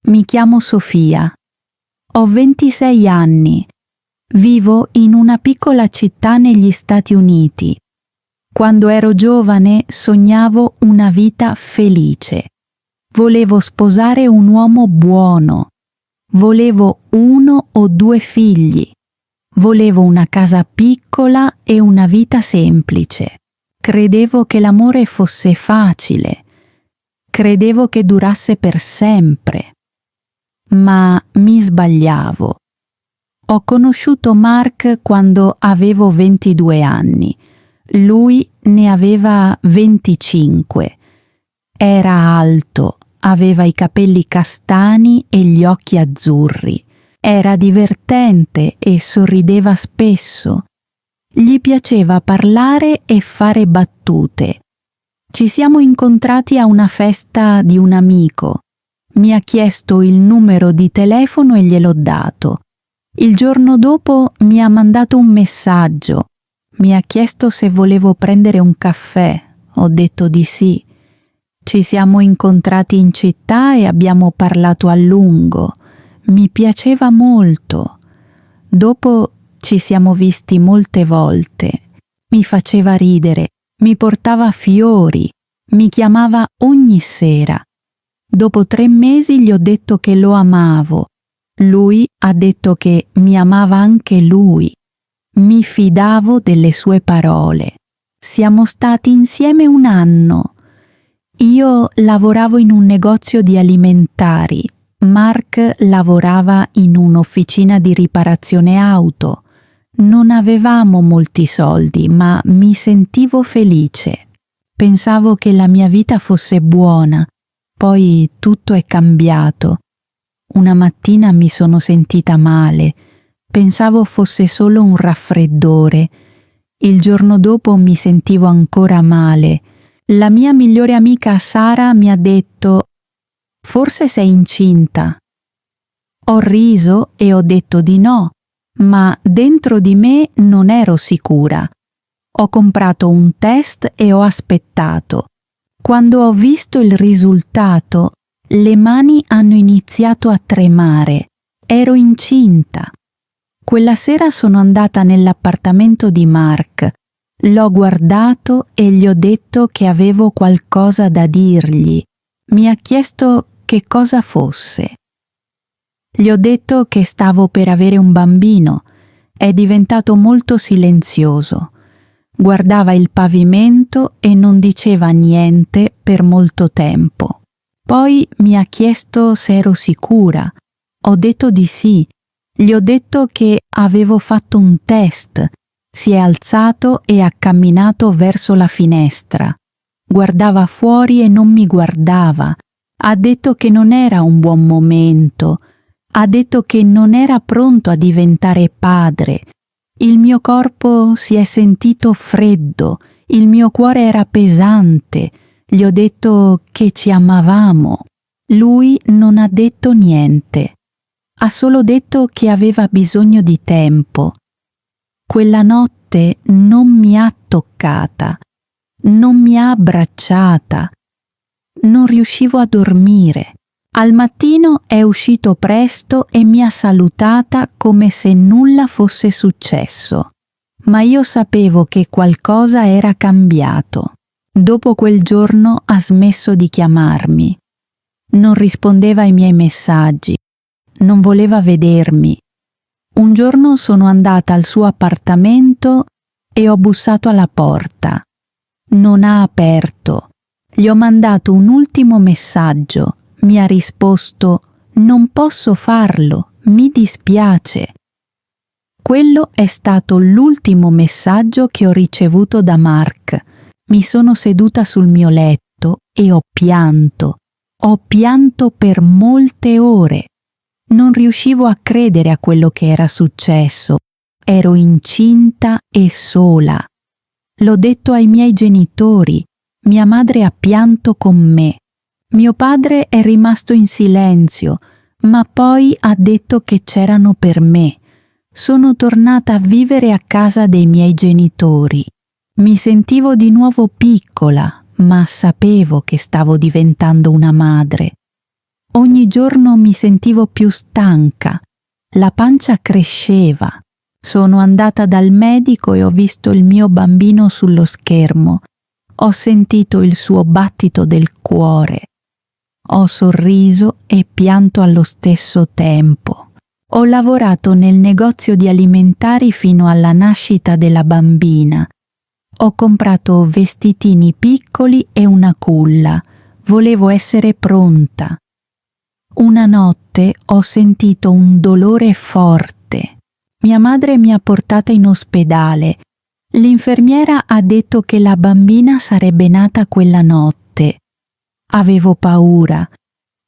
Mi chiamo Sofia. Ho 26 anni. Vivo in una piccola città negli Stati Uniti. Quando ero giovane sognavo una vita felice. Volevo sposare un uomo buono. Volevo 1 o 2 figli. Volevo una casa piccola e una vita semplice. Credevo che l'amore fosse facile. Credevo che durasse per sempre. Ma mi sbagliavo. Ho conosciuto Mark quando avevo 22 anni. Lui ne aveva 25. Era alto, aveva i capelli castani e gli occhi azzurri. Era divertente e sorrideva spesso. Gli piaceva parlare e fare battute. Ci siamo incontrati a una festa di un amico. Mi ha chiesto il numero di telefono e gliel'ho dato. Il giorno dopo mi ha mandato un messaggio. Mi ha chiesto se volevo prendere un caffè. Ho detto di sì. Ci siamo incontrati in città e abbiamo parlato a lungo. Mi piaceva molto. Dopo ci siamo visti molte volte. Mi faceva ridere, mi portava fiori, mi chiamava ogni sera. Dopo 3 mesi gli ho detto che lo amavo. Lui ha detto che mi amava anche lui. Mi fidavo delle sue parole. Siamo stati insieme 1 anno. Io lavoravo in un negozio di alimentari. Mark lavorava in un'officina di riparazione auto. Non avevamo molti soldi, ma mi sentivo felice. Pensavo che la mia vita fosse buona. Poi tutto è cambiato. Una mattina mi sono sentita male. Pensavo fosse solo un raffreddore. Il giorno dopo mi sentivo ancora male. La mia migliore amica Sara mi ha detto: «Forse sei incinta». Ho riso e ho detto di no, ma dentro di me non ero sicura. Ho comprato un test e ho aspettato. Quando ho visto il risultato, le mani hanno iniziato a tremare. Ero incinta. Quella sera sono andata nell'appartamento di Mark. L'ho guardato e gli ho detto che avevo qualcosa da dirgli. Mi ha chiesto che cosa fosse. Gli ho detto che stavo per avere un bambino. È diventato molto silenzioso. Guardava il pavimento e non diceva niente per molto tempo. Poi mi ha chiesto se ero sicura. Ho detto di sì. Gli ho detto che avevo fatto un test. Si è alzato e ha camminato verso la finestra. Guardava fuori e non mi guardava. Ha detto che non era un buon momento. Ha detto che non era pronto a diventare padre. Il mio corpo si è sentito freddo, il mio cuore era pesante. Gli ho detto che ci amavamo. Lui non ha detto niente. Ha solo detto che aveva bisogno di tempo. Quella notte non mi ha toccata, non mi ha abbracciata. Non riuscivo a dormire. Al mattino è uscito presto e mi ha salutata come se nulla fosse successo. Ma io sapevo che qualcosa era cambiato. Dopo quel giorno ha smesso di chiamarmi. Non rispondeva ai miei messaggi. Non voleva vedermi. Un giorno sono andata al suo appartamento e ho bussato alla porta. Non ha aperto. Gli ho mandato un ultimo messaggio. Mi ha risposto: «Non posso farlo, mi dispiace». Quello è stato l'ultimo messaggio che ho ricevuto da Mark. Mi sono seduta sul mio letto e ho pianto. Ho pianto per molte ore. Non riuscivo a credere a quello che era successo. Ero incinta e sola. L'ho detto ai miei genitori. Mia madre ha pianto con me. Mio padre è rimasto in silenzio, ma poi ha detto che c'erano per me. Sono tornata a vivere a casa dei miei genitori. Mi sentivo di nuovo piccola, ma sapevo che stavo diventando una madre. Ogni giorno mi sentivo più stanca, la pancia cresceva. Sono andata dal medico e ho visto il mio bambino sullo schermo. Ho sentito il suo battito del cuore. Ho sorriso e pianto allo stesso tempo. Ho lavorato nel negozio di alimentari fino alla nascita della bambina. Ho comprato vestitini piccoli e una culla. Volevo essere pronta. Una notte ho sentito un dolore forte. Mia madre mi ha portata in ospedale. L'infermiera ha detto che la bambina sarebbe nata quella notte. Avevo paura.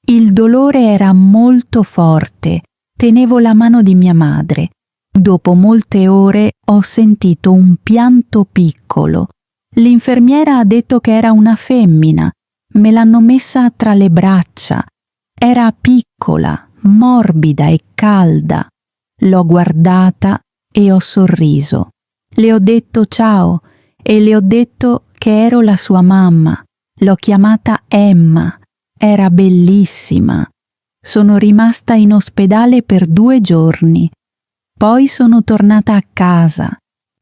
Il dolore era molto forte. Tenevo la mano di mia madre. Dopo molte ore ho sentito un pianto piccolo. L'infermiera ha detto che era una femmina. Me l'hanno messa tra le braccia. Era piccola, morbida e calda. L'ho guardata e ho sorriso. Le ho detto ciao e le ho detto che ero la sua mamma. L'ho chiamata Emma. Era bellissima. Sono rimasta in ospedale per 2 giorni. Poi sono tornata a casa.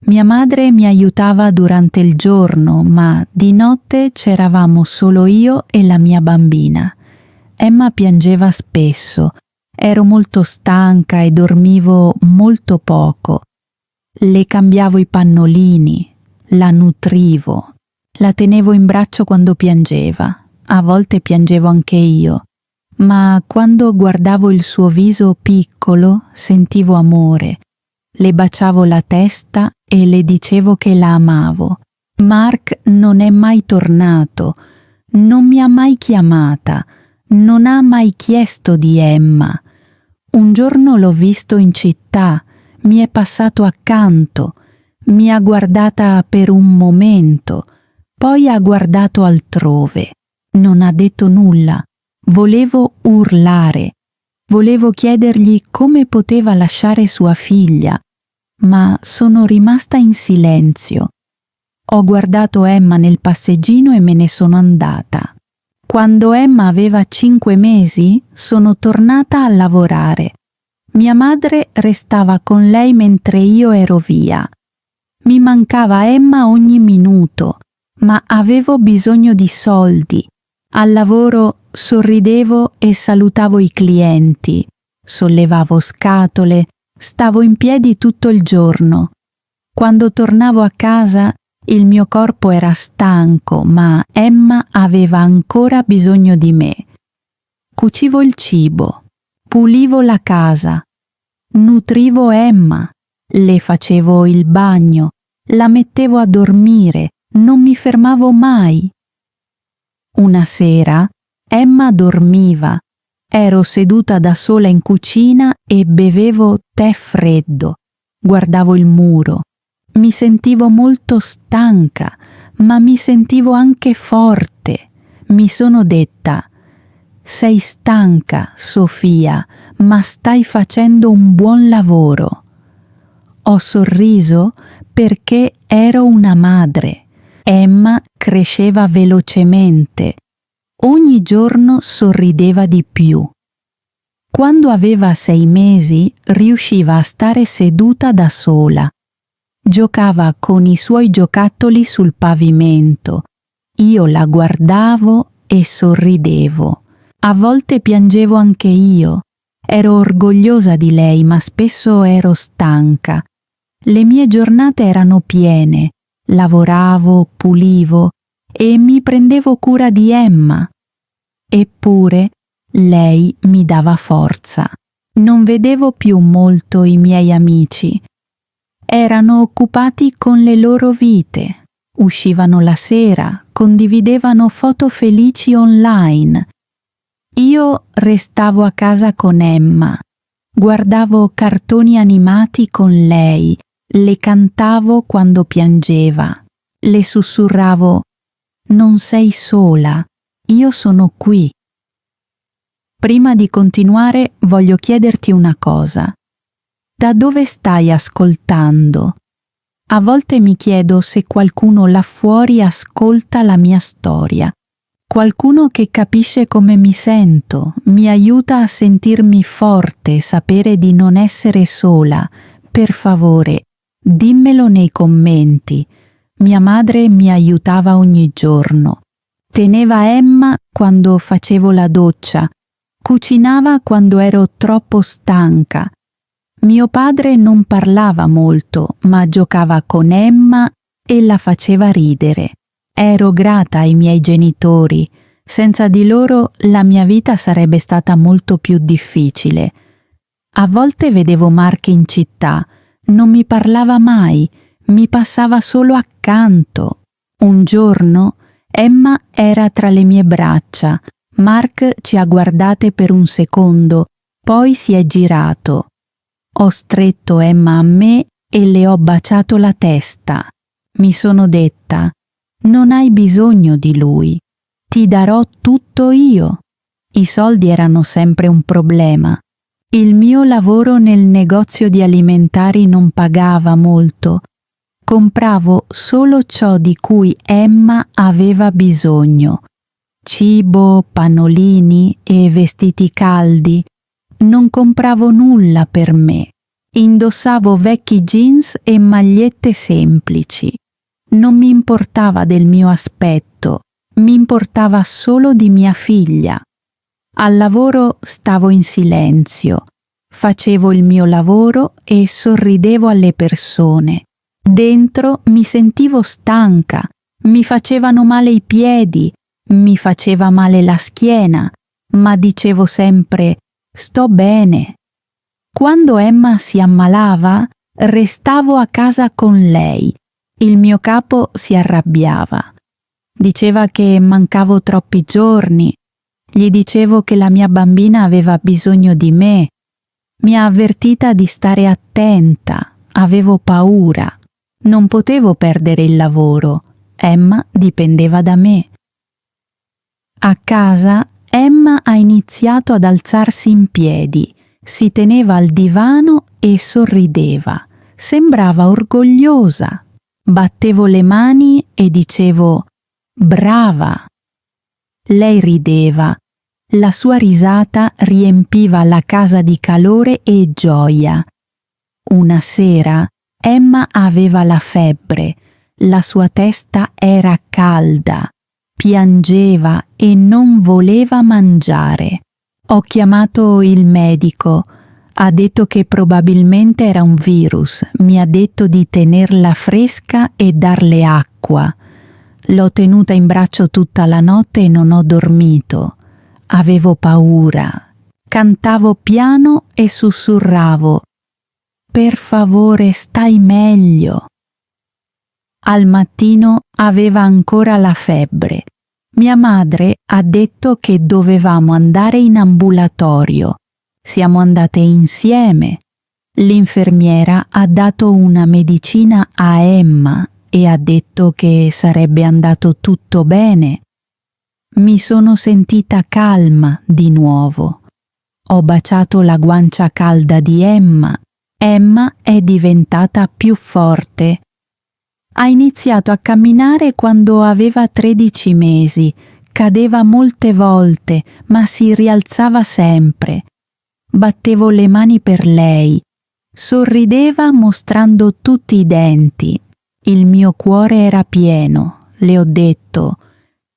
Mia madre mi aiutava durante il giorno, ma di notte c'eravamo solo io e la mia bambina. Emma piangeva spesso. Ero molto stanca e dormivo molto poco. Le cambiavo i pannolini, la nutrivo, la tenevo in braccio quando piangeva. A volte piangevo anche io, ma quando guardavo il suo viso piccolo sentivo amore. Le baciavo la testa e le dicevo che la amavo. Mark non è mai tornato, non mi ha mai chiamata, non ha mai chiesto di Emma. Un giorno l'ho visto in città, mi è passato accanto, mi ha guardata per un momento, poi ha guardato altrove. Non ha detto nulla. Volevo urlare. Volevo chiedergli come poteva lasciare sua figlia, ma sono rimasta in silenzio. Ho guardato Emma nel passeggino e me ne sono andata. Quando Emma aveva 5 mesi, sono tornata a lavorare. Mia madre restava con lei mentre io ero via. Mi mancava Emma ogni minuto, ma avevo bisogno di soldi. Al lavoro sorridevo e salutavo i clienti, sollevavo scatole, stavo in piedi tutto il giorno. Quando tornavo a casa il mio corpo era stanco, ma Emma aveva ancora bisogno di me. Cucivo il cibo, pulivo la casa, nutrivo Emma, le facevo il bagno, la mettevo a dormire, non mi fermavo mai. Una sera Emma dormiva, ero seduta da sola in cucina e bevevo tè freddo, guardavo il muro. Mi sentivo molto stanca, ma mi sentivo anche forte. Mi sono detta: sei stanca, Sofia, ma stai facendo un buon lavoro. Ho sorriso perché ero una madre. Emma cresceva velocemente. Ogni giorno sorrideva di più. Quando aveva 6 mesi riusciva a stare seduta da sola. Giocava con i suoi giocattoli sul pavimento. Io la guardavo e sorridevo. A volte piangevo anche io. Ero orgogliosa di lei, ma spesso ero stanca. Le mie giornate erano piene. Lavoravo, pulivo e mi prendevo cura di Emma. Eppure lei mi dava forza. Non vedevo più molto i miei amici. Erano occupati con le loro vite. Uscivano la sera, condividevano foto felici online. Io restavo a casa con Emma. Guardavo cartoni animati con lei. Le cantavo quando piangeva. Le sussurravo: non sei sola, io sono qui. Prima di continuare voglio chiederti una cosa. Da dove stai ascoltando? A volte mi chiedo se qualcuno là fuori ascolta la mia storia. Qualcuno che capisce come mi sento, mi aiuta a sentirmi forte, sapere di non essere sola. Per favore, dimmelo nei commenti. Mia madre mi aiutava ogni giorno. Teneva Emma quando facevo la doccia. Cucinava quando ero troppo stanca. Mio padre non parlava molto, ma giocava con Emma e la faceva ridere. Ero grata ai miei genitori. Senza di loro la mia vita sarebbe stata molto più difficile. A volte vedevo Mark in città. Non mi parlava mai, mi passava solo accanto. Un giorno Emma era tra le mie braccia. Mark ci ha guardate per un secondo, poi si è girato. Ho stretto Emma a me e le ho baciato la testa. Mi sono detta: non hai bisogno di lui, ti darò tutto io. I soldi erano sempre un problema. Il mio lavoro nel negozio di alimentari non pagava molto. Compravo solo ciò di cui Emma aveva bisogno. Cibo, pannolini e vestiti caldi. Non compravo nulla per me. Indossavo vecchi jeans e magliette semplici. Non mi importava del mio aspetto, mi importava solo di mia figlia. Al lavoro stavo in silenzio, facevo il mio lavoro e sorridevo alle persone. Dentro mi sentivo stanca, mi facevano male i piedi, mi faceva male la schiena, ma dicevo sempre: sto bene. Quando Emma si ammalava, restavo a casa con lei. Il mio capo si arrabbiava. Diceva che mancavo troppi giorni. Gli dicevo che la mia bambina aveva bisogno di me. Mi ha avvertita di stare attenta. Avevo paura. Non potevo perdere il lavoro. Emma dipendeva da me. A casa, Emma ha iniziato ad alzarsi in piedi. Si teneva al divano e sorrideva. Sembrava orgogliosa. Battevo le mani e dicevo: brava. Lei rideva. La sua risata riempiva la casa di calore e gioia. Una sera Emma aveva la febbre. La sua testa era calda. Piangeva e non voleva mangiare. Ho chiamato il medico. Ha detto che probabilmente era un virus. Mi ha detto di tenerla fresca e darle acqua. L'ho tenuta in braccio tutta la notte e non ho dormito. Avevo paura. Cantavo piano e sussurravo: per favore, stai meglio. Al mattino aveva ancora la febbre. Mia madre ha detto che dovevamo andare in ambulatorio. Siamo andate insieme. L'infermiera ha dato una medicina a Emma e ha detto che sarebbe andato tutto bene. Mi sono sentita calma di nuovo. Ho baciato la guancia calda di Emma. Emma è diventata più forte. Ha iniziato a camminare quando aveva 13 mesi. Cadeva molte volte, ma si rialzava sempre. Battevo le mani per lei. Sorrideva mostrando tutti i denti. Il mio cuore era pieno. Le ho detto: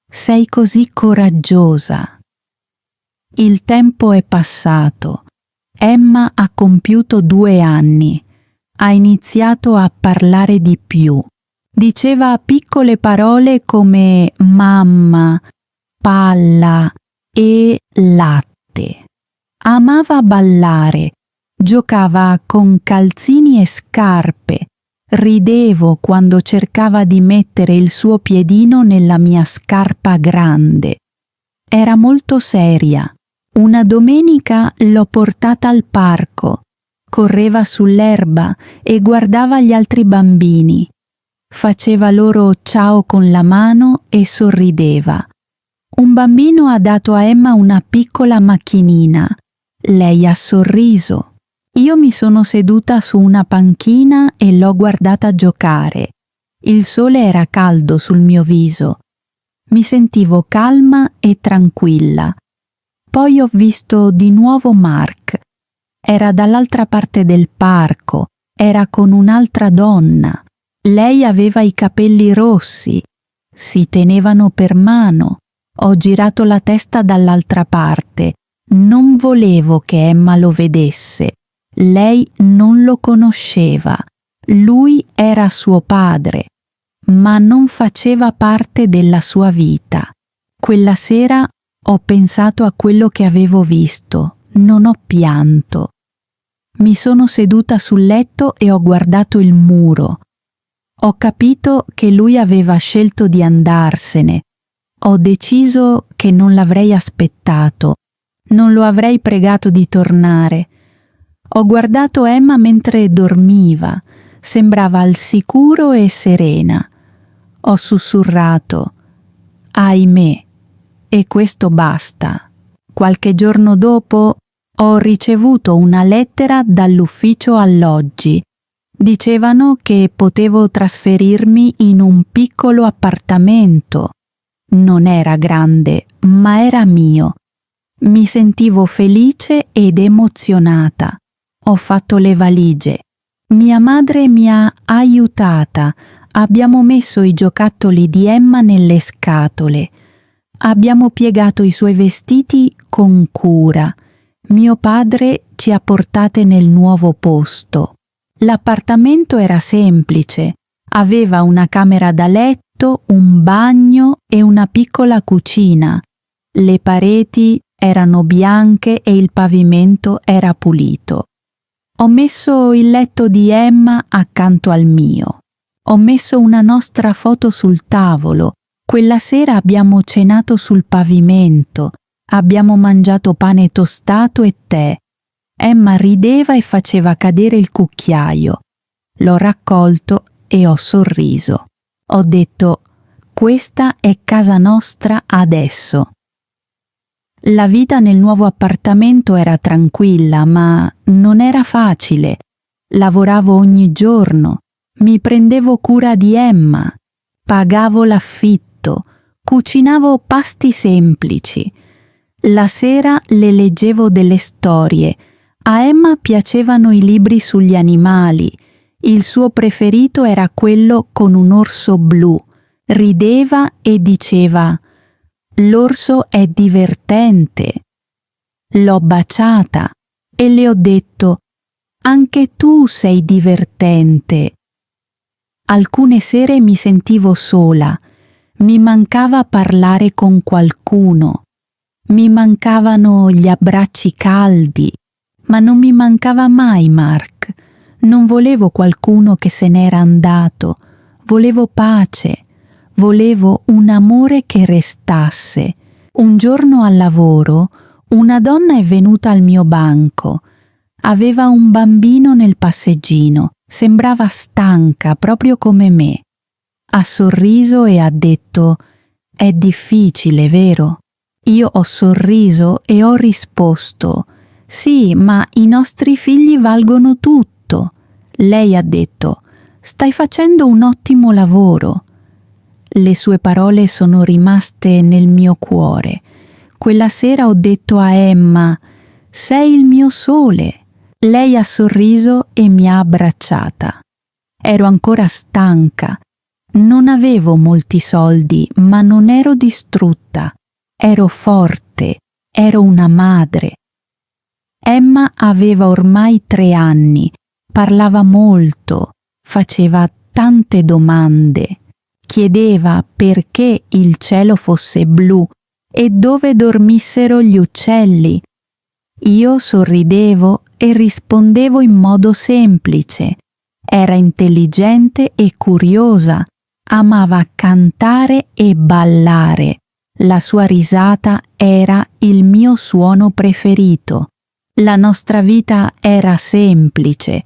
sei così coraggiosa. Il tempo è passato. Emma ha compiuto 2 anni. Ha iniziato a parlare di più. Diceva piccole parole come mamma, palla e latte. Amava ballare. Giocava con calzini e scarpe. Ridevo quando cercava di mettere il suo piedino nella mia scarpa grande. Era molto seria. Una domenica l'ho portata al parco. Correva sull'erba e guardava gli altri bambini. Faceva loro ciao con la mano e sorrideva. Un bambino ha dato a Emma una piccola macchinina. Lei ha sorriso. Io mi sono seduta su una panchina e l'ho guardata giocare. Il sole era caldo sul mio viso. Mi sentivo calma e tranquilla. Poi ho visto di nuovo Mark. Era dall'altra parte del parco, era con un'altra donna. Lei aveva i capelli rossi, si tenevano per mano. Ho girato la testa dall'altra parte. Non volevo che Emma lo vedesse. Lei non lo conosceva. Lui era suo padre, ma non faceva parte della sua vita. Quella sera ho pensato a quello che avevo visto. Non ho pianto. Mi sono seduta sul letto e ho guardato il muro. Ho capito che lui aveva scelto di andarsene. Ho deciso che non l'avrei aspettato. Non lo avrei pregato di tornare. Ho guardato Emma mentre dormiva. Sembrava al sicuro e serena. Ho sussurrato: ahimè, e questo basta. Qualche giorno dopo ho ricevuto una lettera dall'ufficio alloggi. Dicevano che potevo trasferirmi in un piccolo appartamento. Non era grande, ma era mio. Mi sentivo felice ed emozionata. Ho fatto le valigie. Mia madre mi ha aiutata. Abbiamo messo i giocattoli di Emma nelle scatole. Abbiamo piegato i suoi vestiti con cura. Mio padre ci ha portate nel nuovo posto. L'appartamento era semplice. Aveva una camera da letto, un bagno e una piccola cucina. Le pareti erano bianche e il pavimento era pulito. Ho messo il letto di Emma accanto al mio. Ho messo una nostra foto sul tavolo. Quella sera abbiamo cenato sul pavimento. Abbiamo mangiato pane tostato e tè. Emma rideva e faceva cadere il cucchiaio. L'ho raccolto e ho sorriso. Ho detto: questa è casa nostra adesso. La vita nel nuovo appartamento era tranquilla, ma non era facile. Lavoravo ogni giorno, mi prendevo cura di Emma, pagavo l'affitto, cucinavo pasti semplici. La sera le leggevo delle storie. A Emma piacevano i libri sugli animali. Il suo preferito era quello con un orso blu. Rideva e diceva: l'orso è divertente. L'ho baciata e le ho detto: anche tu sei divertente. Alcune sere mi sentivo sola, mi mancava parlare con qualcuno, mi mancavano gli abbracci caldi, ma non mi mancava mai Mark. Non volevo qualcuno che se n'era andato, volevo pace. Volevo un amore che restasse. Un giorno al lavoro, una donna è venuta al mio banco. Aveva un bambino nel passeggino. Sembrava stanca, proprio come me. Ha sorriso e ha detto: è difficile, vero? Io ho sorriso e ho risposto: sì, ma i nostri figli valgono tutto. Lei ha detto: stai facendo un ottimo lavoro. Le sue parole sono rimaste nel mio cuore. Quella sera ho detto a Emma: sei il mio sole. Lei ha sorriso e mi ha abbracciata. Ero ancora stanca. Non avevo molti soldi, ma non ero distrutta. Ero forte. Ero una madre. Emma aveva ormai 3 anni. Parlava molto. Faceva tante domande. Chiedeva perché il cielo fosse blu e dove dormissero gli uccelli. Io sorridevo e rispondevo in modo semplice. Era intelligente e curiosa. Amava cantare e ballare. La sua risata era il mio suono preferito. La nostra vita era semplice.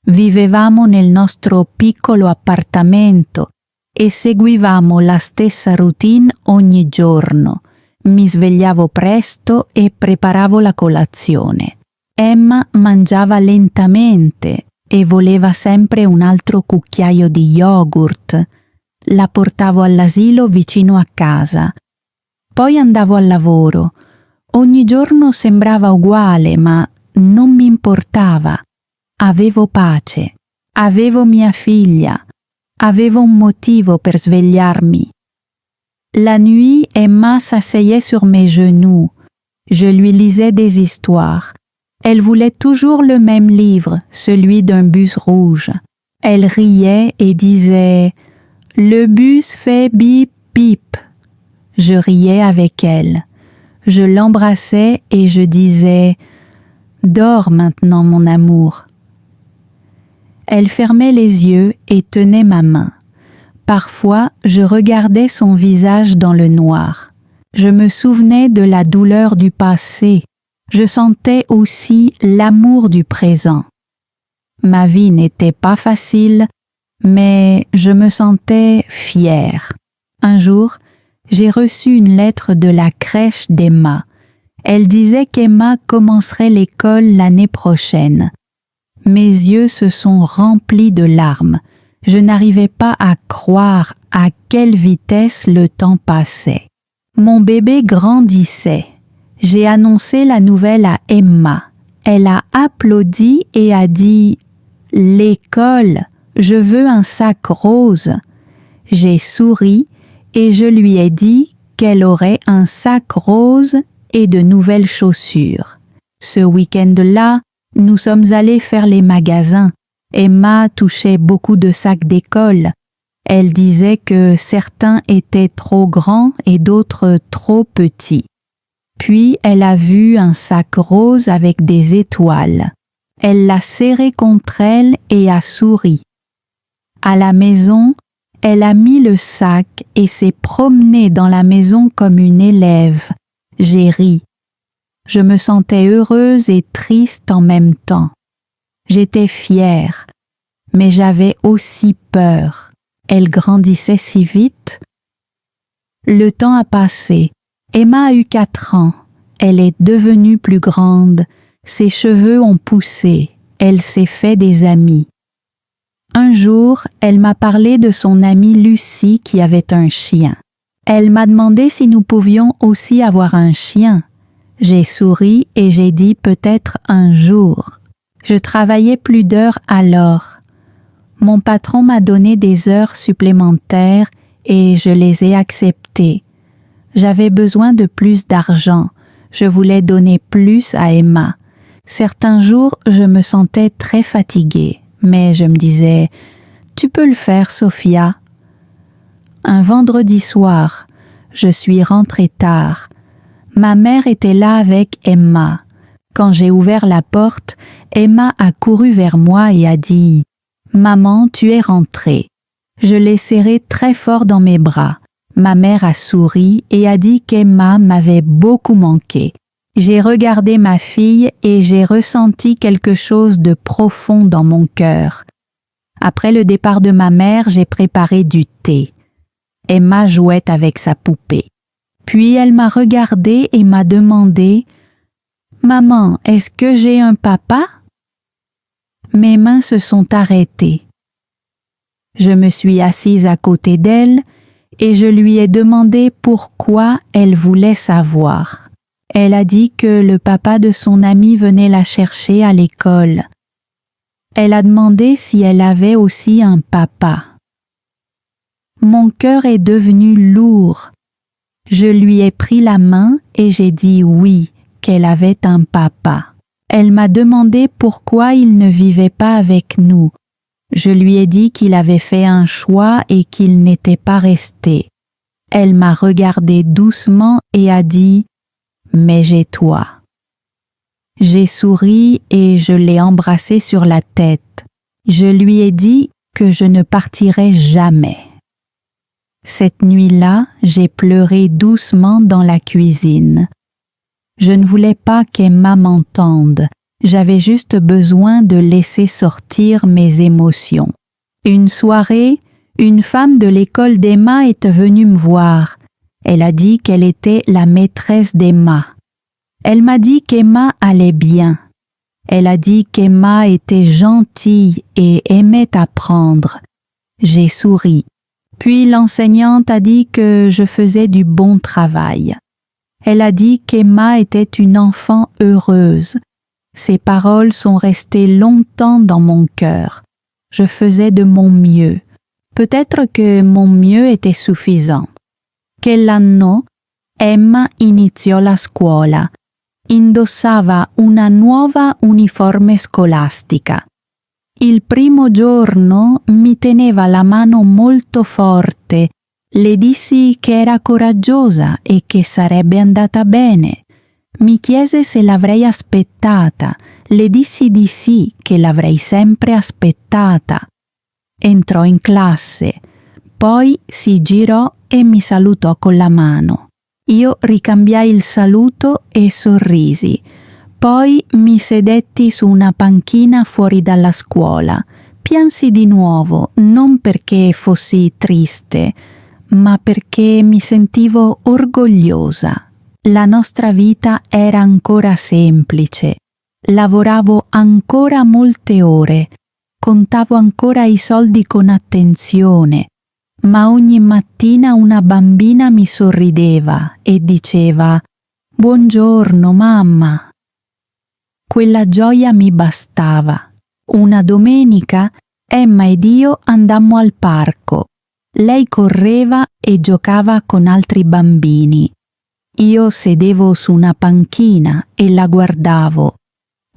Vivevamo nel nostro piccolo appartamento e seguivamo la stessa routine ogni giorno. Mi svegliavo presto e preparavo la colazione. Emma mangiava lentamente e voleva sempre un altro cucchiaio di yogurt. la portavo all'asilo vicino a casa. Poi andavo al lavoro. Ogni giorno sembrava uguale, ma non mi importava. Avevo pace. Avevo mia figlia. Avevo un motivo per svegliarmi. La nuit, Emma s'asseyait sur mes genoux. Je lui lisais des histoires. Elle voulait toujours le même livre, celui d'un bus rouge. Elle riait et disait « Le bus fait bip bip ». Je riais avec elle. Je l'embrassais et je disais « Dors maintenant, mon amour ». Elle fermait les yeux et tenait ma main. Parfois, je regardais son visage dans le noir. Je me souvenais de la douleur du passé. Je sentais aussi l'amour du présent. Ma vie n'était pas facile, mais je me sentais fière. Un jour, j'ai reçu une lettre de la crèche d'Emma. Elle disait qu'Emma commencerait l'école l'année prochaine. Mes yeux se sont remplis de larmes. Je n'arrivais pas à croire à quelle vitesse le temps passait. Mon bébé grandissait. J'ai annoncé la nouvelle à Emma. Elle a applaudi et a dit « L'école, je veux un sac rose ». J'ai souri et je lui ai dit qu'elle aurait un sac rose et de nouvelles chaussures. Ce week-end-là, nous sommes allés faire les magasins. Emma touchait beaucoup de sacs d'école. Elle disait que certains étaient trop grands et d'autres trop petits. Puis elle a vu un sac rose avec des étoiles. Elle l'a serré contre elle et a souri. À la maison, elle a mis le sac et s'est promenée dans la maison comme une élève. J'ai ri. Je me sentais heureuse et triste en même temps. J'étais fière, mais j'avais aussi peur. Elle grandissait si vite. Le temps a passé. Emma a eu 4 ans. Elle est devenue plus grande. Ses cheveux ont poussé. Elle s'est fait des amis. Un jour, elle m'a parlé de son amie Lucie qui avait un chien. Elle m'a demandé si nous pouvions aussi avoir un chien. J'ai souri et j'ai dit peut-être un jour. Je travaillais plus d'heures alors. Mon patron m'a donné des heures supplémentaires et je les ai acceptées. J'avais besoin de plus d'argent. Je voulais donner plus à Emma. Certains jours, je me sentais très fatiguée, mais je me disais « Tu peux le faire, Sophia ». Un vendredi soir, je suis rentrée tard. Ma mère était là avec Emma. Quand j'ai ouvert la porte, Emma a couru vers moi et a dit « Maman, tu es rentrée ». Je l'ai serrée très fort dans mes bras. Ma mère a souri et a dit qu'Emma m'avait beaucoup manqué. J'ai regardé ma fille et j'ai ressenti quelque chose de profond dans mon cœur. Après le départ de ma mère, j'ai préparé du thé. Emma jouait avec sa poupée. Puis elle m'a regardée et m'a demandé « Maman, est-ce que j'ai un papa ?» Mes mains se sont arrêtées. Je me suis assise à côté d'elle et je lui ai demandé pourquoi elle voulait savoir. Elle a dit que le papa de son amie venait la chercher à l'école. Elle a demandé si elle avait aussi un papa. Mon cœur est devenu lourd. Je lui ai pris la main et j'ai dit oui, qu'elle avait un papa. Elle m'a demandé pourquoi il ne vivait pas avec nous. Je lui ai dit qu'il avait fait un choix et qu'il n'était pas resté. Elle m'a regardé doucement et a dit « Mais j'ai toi ». J'ai souri et je l'ai embrassé sur la tête. Je lui ai dit que je ne partirais jamais. Cette nuit-là, j'ai pleuré doucement dans la cuisine. Je ne voulais pas qu'Emma m'entende. J'avais juste besoin de laisser sortir mes émotions. Une soirée, une femme de l'école d'Emma est venue me voir. Elle a dit qu'elle était la maîtresse d'Emma. Elle m'a dit qu'Emma allait bien. Elle a dit qu'Emma était gentille et aimait apprendre. J'ai souri. Puis l'enseignante a dit que je faisais du bon travail. Elle a dit qu'Emma était une enfant heureuse. Ces paroles sont restées longtemps dans mon cœur. Je faisais de mon mieux. Peut-être que mon mieux était suffisant. Quell'anno Emma iniziò la scuola. Indossava una nuova uniforme scolastica. Il primo giorno mi teneva la mano molto forte. Le dissi che era coraggiosa e che sarebbe andata bene. Mi chiese se l'avrei aspettata. Le dissi di sì, che l'avrei sempre aspettata. Entrò in classe, poi si girò e mi salutò con la mano. Io ricambiai il saluto e sorrisi. Poi mi sedetti su una panchina fuori dalla scuola. Piansi di nuovo, non perché fossi triste, ma perché mi sentivo orgogliosa. La nostra vita era ancora semplice. Lavoravo ancora molte ore, contavo ancora i soldi con attenzione, ma ogni mattina una bambina mi sorrideva e diceva «Buongiorno, mamma». Quella gioia mi bastava. Una domenica Emma ed io andammo al parco. Lei correva e giocava con altri bambini. Io sedevo su una panchina e la guardavo.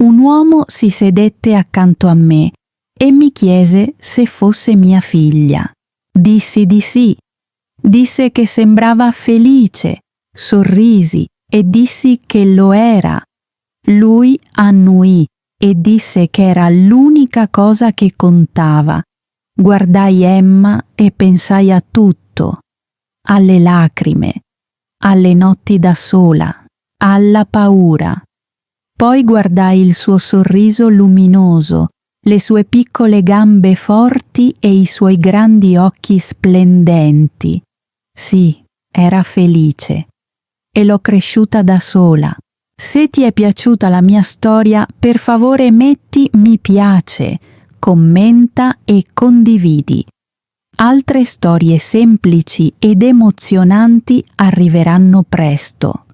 Un uomo si sedette accanto a me e mi chiese se fosse mia figlia. Dissi di sì. Disse che sembrava felice, sorrisi e dissi che lo era. Lui annuì e disse che era l'unica cosa che contava. Guardai Emma e pensai a tutto, alle lacrime, alle notti da sola, alla paura. Poi guardai il suo sorriso luminoso, le sue piccole gambe forti e i suoi grandi occhi splendenti. Sì, era felice. E l'ho cresciuta da sola. Se ti è piaciuta la mia storia, per favore metti mi piace, commenta e condividi. Altre storie semplici ed emozionanti arriveranno presto.